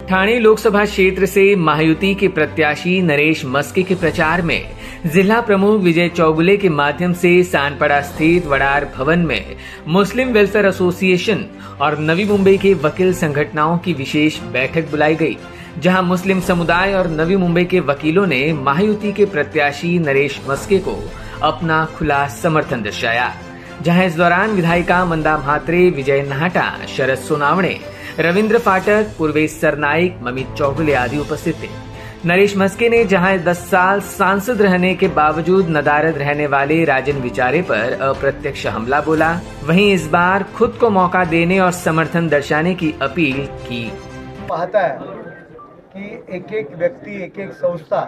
ठाणे लोकसभा क्षेत्र से महायुति के प्रत्याशी नरेश मस्के के प्रचार में जिला प्रमुख विजय चौगुले के माध्यम से सानपड़ा स्थित वडार भवन में मुस्लिम वेलफेयर एसोसिएशन और नवी मुंबई के वकील संगठनों की विशेष बैठक बुलाई गई, जहां मुस्लिम समुदाय और नवी मुंबई के वकीलों ने महायुति के प्रत्याशी नरेश मस्के को अपना खुला समर्थन दर्शाया। जहां इस दौरान विधायिका मंदा म्हात्रे, विजय नाहटा, शरद सोनावणे, रविंद्र फाटक, पूर्वेश सरनाइक, ममित चौगुले आदि उपस्थित थे। नरेश मस्के ने जहां 10 साल सांसद रहने के बावजूद नदारद रहने वाले राजन विचारे पर अप्रत्यक्ष हमला बोला, वहीं इस बार खुद को मौका देने और समर्थन दर्शाने की अपील की। पाहता है की एक एक व्यक्ती, एक एक संस्था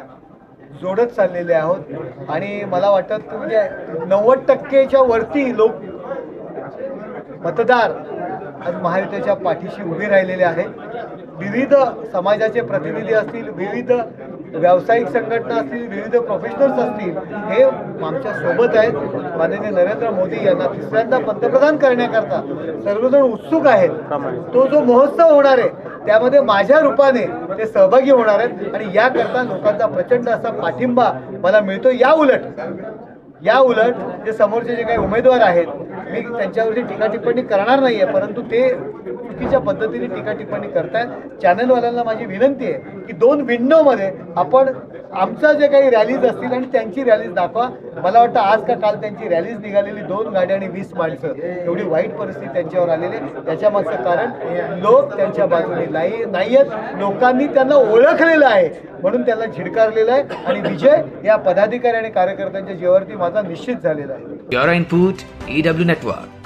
जोडत चाललेले आहोत आणि मला वाटतं म्हणजे 90% वरती लोक मतदार आज महायुतीच्या पाठीशी उभे राहिलेले आहेत। विविध समाजाचे प्रतिनिधी असतील, विविध व्यावसायिक संघटना असतील, विविध प्रोफेशनल्स असतील, हे आमच्या सोबत आहेत। माननीय नरेंद्र मोदी यांना तिसऱ्यांदा पंतप्रधान करण्याकरता सर्वजण उत्सुक आहेत। तो जो महोत्सव होणार आहे त्यामध्ये माझ्या रूपाने ते सहभागी होणार आहेत आणि याकरता लोकांचा प्रचंड असा पाठिंबा मला मिळतो। या उलट जे समोरचे जे काही उमेदवार आहेत, मी त्यांच्यावरती टीका टिप्पणी करणार नाहीये, परंतु ते चुकीच्या पद्धतीने टीका टिप्पणी करतायत। चॅनलवाल्यांना माझी विनंती आहे की 2 विंडोमध्ये आपण आमचा जे काही रॅलीज असतील आणि त्यांची रॅलीज दाखवा। मला वाटतं आज का काल त्यांची रॅलीज निघालेली 2 गाड्या आणि 20 माणसं, एवढी वाईट परिस्थिती त्यांच्यावर आलेली आहे। त्याच्यामागचं कारण लोक त्यांच्या बाजूने नाहीयेत, लोकांनी त्यांना ओळखलेलं आहे म्हणून त्यांना झिडकारलेलं आहे आणि विजय या पदाधिकारी आणि कार्यकर्त्यांच्या जीवावरती माझा निश्चित झालेला आहे। Bureau input EW network.